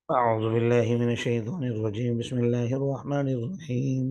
أعوذ بالله من الشيطان الرجيم بسم الله الرحمن الرحيم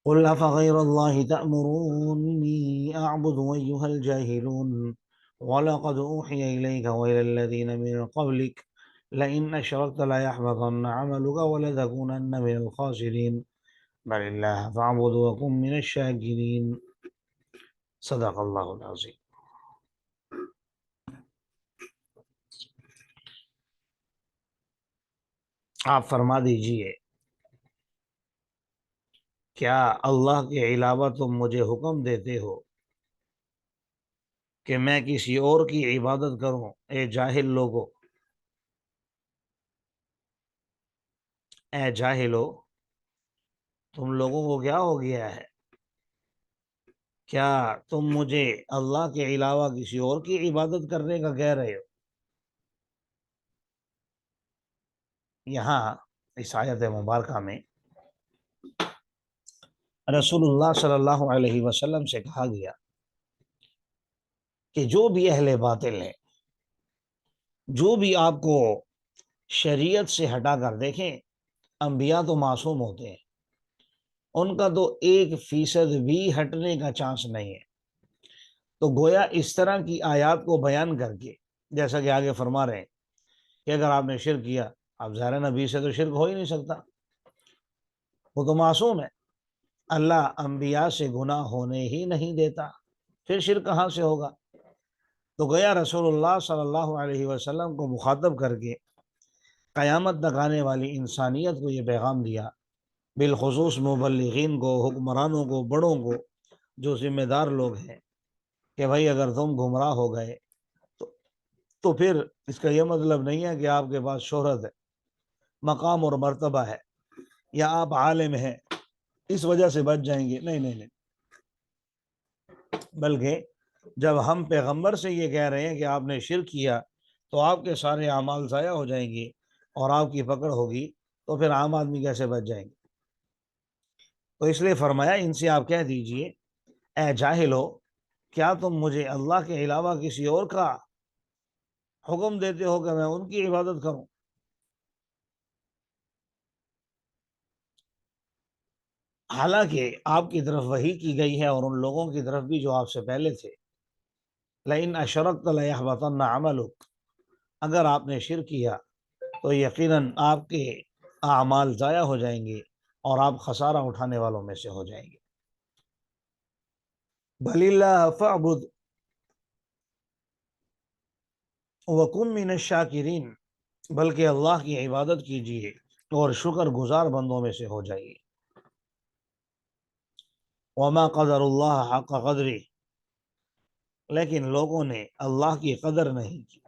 قل أفغير الله تأمروني أعبد أيها الجاهلون ولقد أوحي إليك وإلى الذين من قبلك لئن أشركت ليحبطن عملك ولتكونن من الخاسرين بل الله فاعبد وكن من الشاكرين صدق الله العظيم۔ آپ فرما دیجئے کیا اللہ کے علاوہ تم مجھے حکم دیتے ہو کہ میں کسی اور کی عبادت کروں؟ اے جاہل لوگو، اے جاہلو، تم لوگوں کو کیا ہو گیا ہے؟ کیا تم مجھے اللہ کے علاوہ کسی اور کی عبادت کرنے کا کہہ رہے ہو؟ یہاں اس آیت مبارکہ میں رسول اللہ صلی اللہ علیہ وسلم سے کہا گیا کہ جو بھی اہل باطل ہیں، جو بھی آپ کو شریعت سے ہٹا کر دیکھیں، انبیاء تو معصوم ہوتے ہیں، ان کا تو 1% بھی ہٹنے کا چانس نہیں ہے۔ تو گویا اس طرح کی آیات کو بیان کر کے، جیسا کہ آگے فرما رہے ہیں کہ اگر آپ نے شرک کیا، اب ظاہر نبی سے تو شرک ہو ہی نہیں سکتا، وہ تو معصوم ہے، اللہ انبیاء سے گناہ ہونے ہی نہیں دیتا، پھر شرک کہاں سے ہوگا؟ تو گویا رسول اللہ صلی اللہ علیہ وسلم کو مخاطب کر کے قیامت تک آنے والی انسانیت کو یہ پیغام دیا، بالخصوص مبلغین کو، حکمرانوں کو، بڑوں کو، جو ذمہ دار لوگ ہیں، کہ بھائی اگر تم گمراہ ہو گئے تو پھر اس کا یہ مطلب نہیں ہے کہ آپ کے پاس شہرت ہے، مقام اور مرتبہ ہے، یا آپ عالم ہیں اس وجہ سے بچ جائیں گے۔ نہیں نہیں نہیں، بلکہ جب ہم پیغمبر سے یہ کہہ رہے ہیں کہ آپ نے شرک کیا تو آپ کے سارے اعمال ضائع ہو جائیں گے اور آپ کی پکڑ ہوگی، تو پھر عام آدمی کیسے بچ جائیں گے؟ تو اس لیے فرمایا ان سے آپ کہہ دیجئے، اے جاہلو، کیا تم مجھے اللہ کے علاوہ کسی اور کا حکم دیتے ہو کہ میں ان کی عبادت کروں؟ حالانکہ آپ کی طرف وحی کی گئی ہے اور ان لوگوں کی طرف بھی جو آپ سے پہلے تھے، لئن اشرکت لیحبطن عملک، اگر آپ نے شرک کیا تو یقیناً آپ کے اعمال ضائع ہو جائیں گے اور آپ خسارہ اٹھانے والوں میں سے ہو جائیں گے۔ بل اللہ فاعبد وکن من الشاکرین، بلکہ اللہ کی عبادت کیجیے اور شکر گزار بندوں میں سے ہو جائیے۔ وما قدر اللہ حق قدری، لیکن لوگوں نے اللہ کی قدر نہیں کی،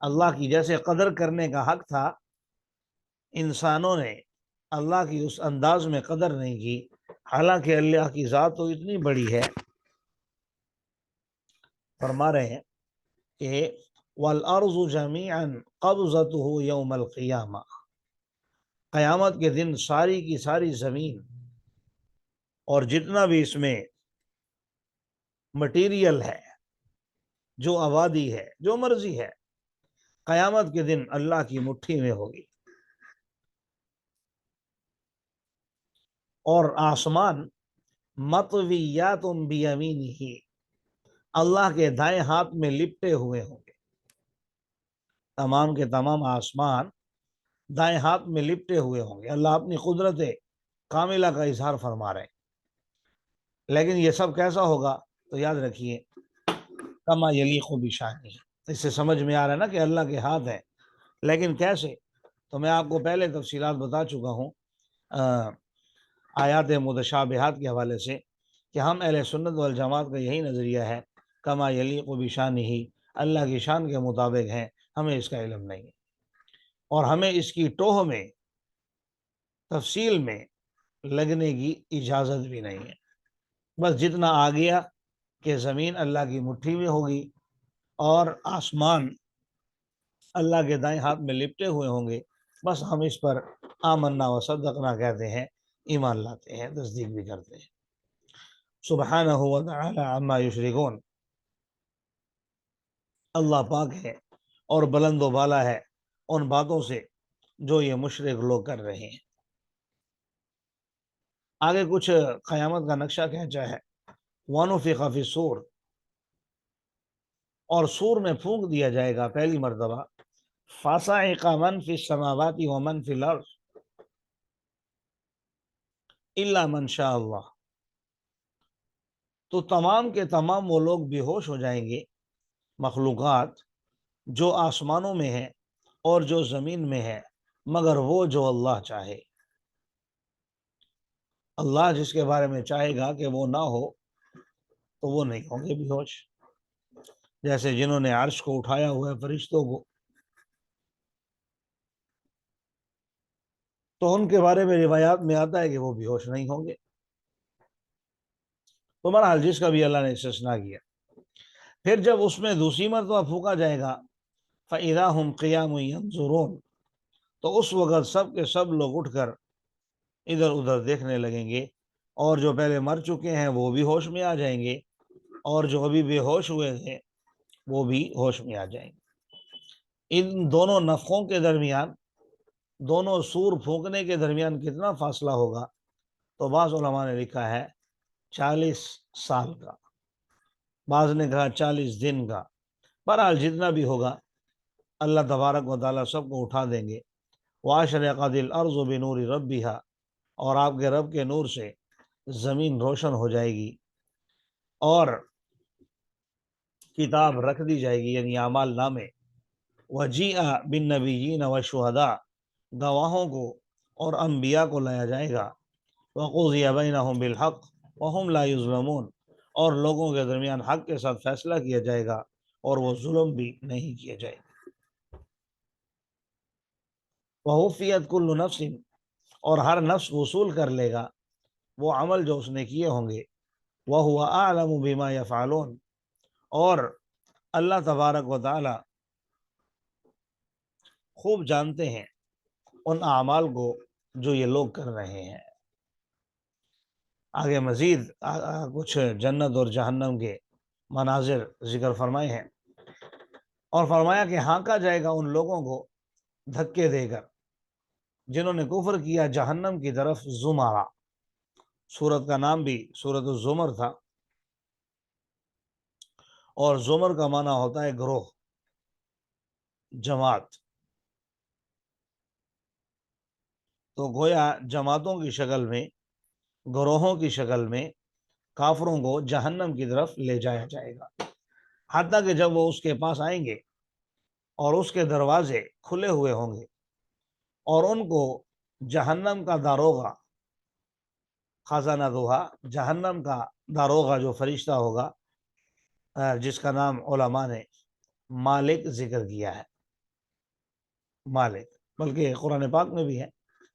اللہ کی جیسے قدر کرنے کا حق تھا، انسانوں نے اللہ کی اس انداز میں قدر نہیں کی، حالانکہ اللہ کی ذات تو اتنی بڑی ہے۔ فرما رہے ہیں کہ والارض جميعا قبضته یوم القیامہ، قیامت کے دن ساری کی ساری زمین اور جتنا بھی اس میں مٹیریل ہے، جو آبادی ہے، جو مرضی ہے، قیامت کے دن اللہ کی مٹھی میں ہوگی۔ اور آسمان مطویات بیمینہ، اللہ کے دائیں ہاتھ میں لپٹے ہوئے ہوں گے، تمام کے تمام آسمان دائیں ہاتھ میں لپٹے ہوئے ہوں گے۔ اللہ اپنی قدرت کاملہ کا اظہار فرما رہے ہیں، لیکن یہ سب کیسا ہوگا؟ تو یاد رکھیے، کما یلیق بشانہ، اس سے سمجھ میں آ رہا ہے نا کہ اللہ کے ہاتھ ہے، لیکن کیسے؟ تو میں آپ کو پہلے تفصیلات بتا چکا ہوں آیات متشابہات کے حوالے سے، کہ ہم اہل سنت والجماعت کا یہی نظریہ ہے، کما یلیق بشانہ، اللہ کی شان کے مطابق ہیں، ہمیں اس کا علم نہیں ہے، اور ہمیں اس کی ٹوہ میں، تفصیل میں لگنے کی اجازت بھی نہیں ہے۔ بس جتنا آ گیا کہ زمین اللہ کی مٹھی میں ہوگی اور آسمان اللہ کے دائیں ہاتھ میں لپٹے ہوئے ہوں گے، بس ہم اس پر آمنا و صدقنا کہتے ہیں، ایمان لاتے ہیں، تصدیق بھی کرتے ہیں۔ سبحانہ و تعالی عما یشرکون، اللہ پاک ہے اور بلند و بالا ہے ان باتوں سے جو یہ مشرک لوگ کر رہے ہیں۔ آگے کچھ قیامت کا نقشہ کھینچا ہے۔ وَنُفِخَ فِي الصُّورِ، اور سور میں پھونک دیا جائے گا پہلی مرتبہ۔ فَصَعِقَ مَن فِي السَّمَاوَاتِ وَمَن فِي الْأَرْضِ إِلَّا مَن شَاءَ اللَّهُ، تو تمام کے تمام وہ لوگ بے ہوش ہو جائیں گے، مخلوقات جو آسمانوں میں ہیں اور جو زمین میں ہے، مگر وہ جو اللہ چاہے۔ اللہ جس کے بارے میں چاہے گا کہ وہ نہ ہو تو وہ نہیں ہوں گے بے ہوش، جیسے جنہوں نے عرش کو اٹھایا ہوا ہے فرشتوں کو، تو ان کے بارے میں روایات میں آتا ہے کہ وہ بے ہوش نہیں ہوں گے۔ تو بہرحال جس کا بھی اللہ نے استثناء کیا۔ پھر جب اس میں دوسری مرتبہ پھونکا جائے گا، فَإِذَا هُمْ قِيَامٌ يَنظُرُونَ، تو اس وقت سب کے سب لوگ اٹھ کر ادھر ادھر دیکھنے لگیں گے، اور جو پہلے مر چکے ہیں وہ بھی ہوش میں آ جائیں گے، اور جو ابھی بے ہوش ہوئے تھے وہ بھی ہوش میں آ جائیں گے۔ ان دونوں نفخوں کے درمیان، دونوں سور پھونکنے کے درمیان کتنا فاصلہ ہوگا؟ تو بعض علماء نے لکھا ہے 40 سال کا، بعض نے کہا 40 دن کا۔ بہرحال جتنا بھی ہوگا اللہ تبارک و تعالیٰ سب کو اٹھا دیں گے۔ وَأَشْرَقَتِ الْأَرْضُ بِنُورِ رَبِّهَا، اور آپ کے رب کے نور سے زمین روشن ہو جائے گی، اور کتاب رکھ دی جائے گی، یعنی اعمال نامے۔ وَجِیءَ بِالنَّبِیِّینَ وَالشُّہَدَاء، گواہوں کو اور انبیاء کو لایا جائے گا۔ وَقُضِیَ بَیْنَهُم بِالْحَقِّ وَهُمْ لَا يُظْلَمُونَ، اور لوگوں کے درمیان حق کے ساتھ فیصلہ کیا جائے گا اور وہ ظلم بھی نہیں کیا جائے گا۔ وَوُفِّیَتْ كُلُّ نَفْسٍ، اور ہر نفس وصول کر لے گا وہ عمل جو اس نے کیے ہوں گے۔ وَهُوَ أَعْلَمُ بِمَا يَفْعَلُونَ، اور اللہ تبارک و تعالی خوب جانتے ہیں ان اعمال کو جو یہ لوگ کر رہے ہیں۔ آگے مزید کچھ جنت اور جہنم کے مناظر ذکر فرمائے ہیں، اور فرمایا کہ ہانکا جائے گا ان لوگوں کو دھکے دے کر جنہوں نے کفر کیا جہنم کی طرف زمرہ۔ سورت کا نام بھی سورت الزمر تھا، اور زمر کا معنی ہوتا ہے گروہ، جماعت۔ تو گویا جماعتوں کی شکل میں، گروہوں کی شکل میں کافروں کو جہنم کی طرف لے جایا جائے گا، حتیٰ کہ جب وہ اس کے پاس آئیں گے اور اس کے دروازے کھلے ہوئے ہوں گے، اور ان کو جہنم کا داروغہ، خزانہ دوہا، جہنم کا داروغہ جو فرشتہ ہوگا، جس کا نام علماء نے مالک ذکر کیا ہے، مالک، بلکہ قرآن پاک میں بھی ہے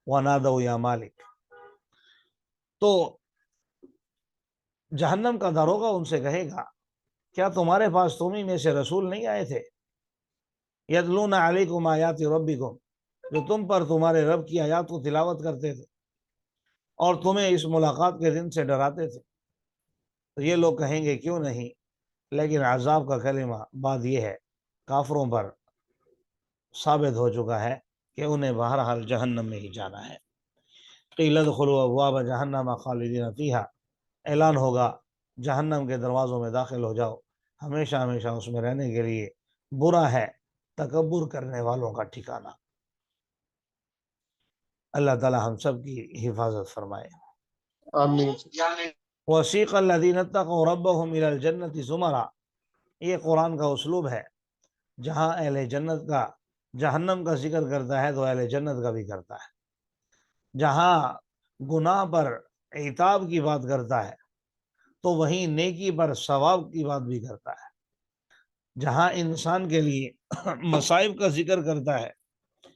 وَنَادَوْا يَا مالک۔ تو جہنم کا داروغہ ان سے کہے گا کیا تمہارے پاس تمہیں میں سے رسول نہیں آئے تھے؟ یتلون علیکم آیات ربکم، جو تم پر تمہارے رب کی آیات کو تلاوت کرتے تھے اور تمہیں اس ملاقات کے دن سے ڈراتے تھے۔ تو یہ لوگ کہیں گے کیوں نہیں، لیکن عذاب کا کلمہ بات یہ ہے کافروں پر ثابت ہو چکا ہے کہ انہیں بہرحال جہنم میں ہی جانا ہے۔ قیل ادخلوا ابواب جہنم خالدین فیہا، اعلان ہوگا جہنم کے دروازوں میں داخل ہو جاؤ، ہمیشہ ہمیشہ اس میں رہنے کے لیے، برا ہے تکبر کرنے والوں کا ٹھکانہ۔ اللہ تعالی ہم سب کی حفاظت فرمائے۔ آمین۔ وسیق الذین اتقوا ربهم الی الجنۃ زمرا، یہ قرآن کا اسلوب ہے، جہاں اہل جنت کا جہنم کا ذکر کرتا ہے تو اہل جنت کا بھی کرتا ہے، جہاں گناہ پر عتاب کی بات کرتا ہے تو وہیں نیکی پر ثواب کی بات بھی کرتا ہے، جہاں انسان کے لیے مصائب کا ذکر کرتا ہے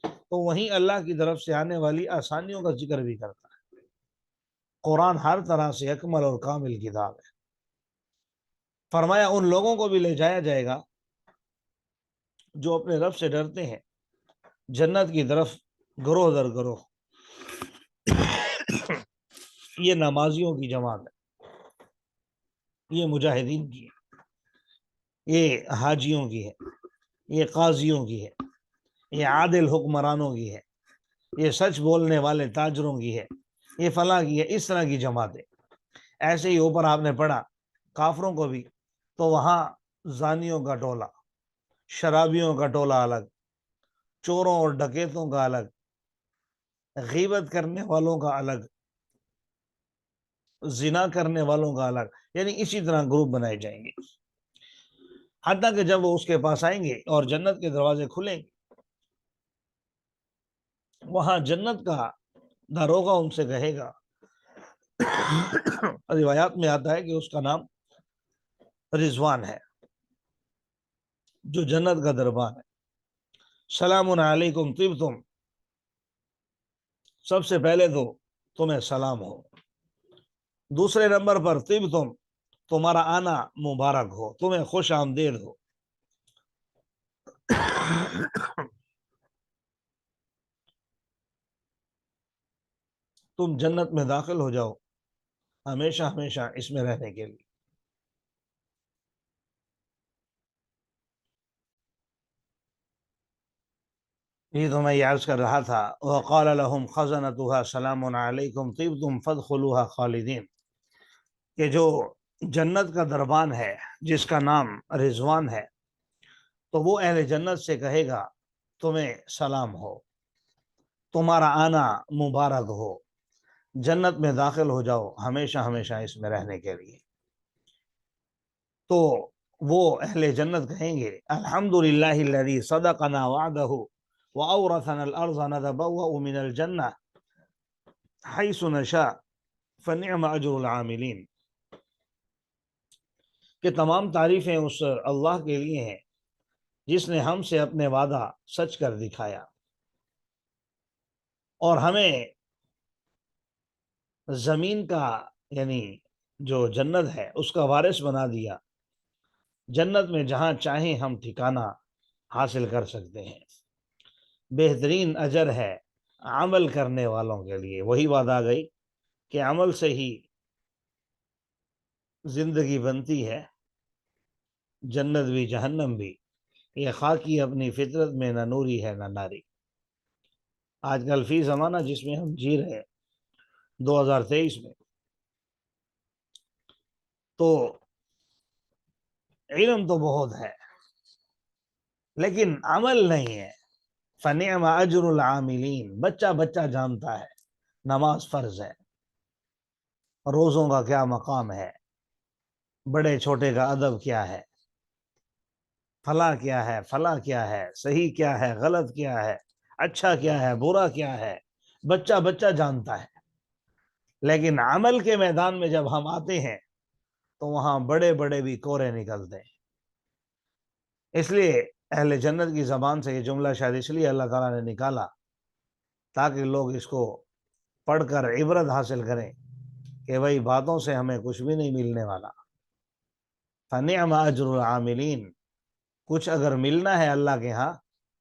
تو وہیں اللہ کی طرف سے آنے والی آسانیوں کا ذکر بھی کرتا ہے۔ قرآن ہر طرح سے اکمل اور کامل کتاب ہے۔ فرمایا ان لوگوں کو بھی لے جایا جائے گا جو اپنے رب سے ڈرتے ہیں، جنت کی طرف گروہ در گروہ۔ یہ نمازیوں کی جماعت ہے، یہ مجاہدین کی ہے، یہ حاجیوں کی ہے، یہ قاضیوں کی ہے، یہ عادل حکمرانوں کی ہے، یہ سچ بولنے والے تاجروں کی ہے، یہ فلاں کی ہے، اس طرح کی جماعتیں۔ ایسے ہی اوپر آپ نے پڑھا کافروں کو بھی، تو وہاں زانیوں کا ٹولہ، شرابیوں کا ٹولہ الگ، چوروں اور ڈکیتوں کا الگ، غیبت کرنے والوں کا الگ، زنا کرنے والوں کا الگ، یعنی اسی طرح گروپ بنائے جائیں گے، حتیٰ کہ جب وہ اس کے پاس آئیں گے اور جنت کے دروازے کھلیں گے، وہاں جنت کا داروغہ ان سے کہے گا، روایات میں آتا ہے کہ اس کا نام رضوان ہے، جو جنت کا دربان ہے، سلام علیکم طبتم، سب سے پہلے تو تمہیں سلام ہو، دوسرے نمبر پر طبتم، تمہارا آنا مبارک ہو، تمہیں خوش آمدید ہو، تم جنت میں داخل ہو جاؤ ہمیشہ ہمیشہ اس میں رہنے کے لیے۔ یہ تو میں یہ عرض کر رہا تھا، وقال لهم خزنتها سلام علیکم طبتم فادخلوها خالدین، کہ جو جنت کا دربان ہے جس کا نام رضوان ہے، تو وہ اہل جنت سے کہے گا تمہیں سلام ہو، تمہارا آنا مبارک ہو، جنت میں داخل ہو جاؤ ہمیشہ ہمیشہ اس میں رہنے کے لیے۔ تو وہ اہل جنت کہیں گے الحمدللہ الذی صدقنا وعدہ وأورثنا الأرض نتبوأ من الجنة حيث نشاء فنعم أجر العاملين، کہ تمام تعریفیں اس اللہ کے لیے ہیں جس نے ہم سے اپنے وعدہ سچ کر دکھایا اور ہمیں زمین کا یعنی جو جنت ہے اس کا وارث بنا دیا، جنت میں جہاں چاہیں ہم ٹھکانہ حاصل کر سکتے ہیں، بہترین اجر ہے عمل کرنے والوں کے لیے۔ وہی بات آ گئی کہ عمل سے ہی زندگی بنتی ہے، جنت بھی جہنم بھی، یہ خاکی اپنی فطرت میں نہ نوری ہے نہ ناری۔ آج کل فی زمانہ جس میں ہم جی رہے 2023 میں، تو علم تو بہت ہے لیکن عمل نہیں ہے، فنعم اجر العاملین، بچہ بچہ جانتا ہے نماز فرض ہے، روزوں کا کیا مقام ہے، بڑے چھوٹے کا ادب کیا ہے، فلاں کیا ہے، فلاں کیا ہے، صحیح کیا ہے، غلط کیا ہے، اچھا کیا ہے، برا کیا ہے، بچہ بچہ جانتا ہے۔ لیکن عمل کے میدان میں جب ہم آتے ہیں تو وہاں بڑے بڑے بھی کورے نکلتے ہیں۔ اس لیے اہل جنت کی زبان سے یہ جملہ شاید اس لیے اللہ تعالیٰ نے نکالا تاکہ لوگ اس کو پڑھ کر عبرت حاصل کریں کہ بھائی باتوں سے ہمیں کچھ بھی نہیں ملنے والا، فنعم اجر العاملین، کچھ اگر ملنا ہے اللہ کے ہاں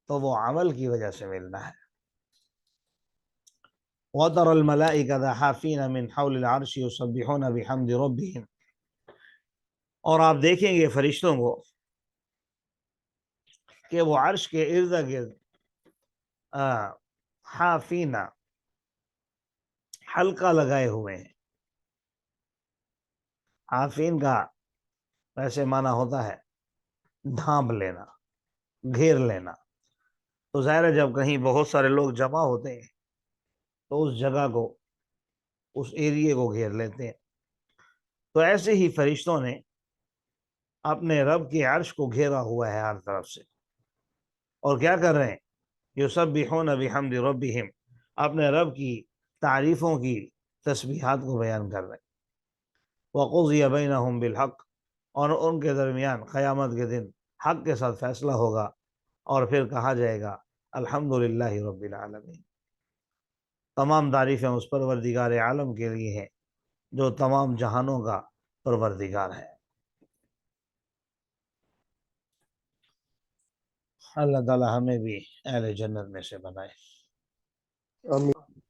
تو وہ عمل کی وجہ سے ملنا ہے۔ وَتَرَى الْمَلَائِكَةَ حَافِينَ مِنْ حَوْلِ الْعَرْشِ يُسَبِّحُونَ بِحَمْدِ رَبِّهِمْ، اور آپ دیکھیں گے فرشتوں کو کہ وہ عرش کے ارد گرد حافینہ، حلقہ لگائے ہوئے ہیں۔ حافین کا ویسے معنی ہوتا ہے ڈھانپ لینا، گھیر لینا۔ تو ظاہر ہے جب کہیں بہت سارے لوگ جمع ہوتے ہیں تو اس جگہ کو، اس ایریے کو گھیر لیتے ہیں۔ تو ایسے ہی فرشتوں نے اپنے رب کے عرش کو گھیرا ہوا ہے ہر طرف سے، اور کیا کر رہے ہیں؟ یسبحون بحمد ربہم، اپنے رب کی تعریفوں کی تسبیحات کو بیان کر رہے ہیں۔ وقضی بینہم بالحق، اور ان کے درمیان قیامت کے دن حق کے ساتھ فیصلہ ہوگا، اور پھر کہا جائے گا الحمدللہ رب العالمین، تمام تعریفیں اس پروردگار عالم کے لیے ہیں جو تمام جہانوں کا پروردگار ہے۔ اللہ تعالی ہمیں بھی اہل جنت میں سے بنائے۔ آمین۔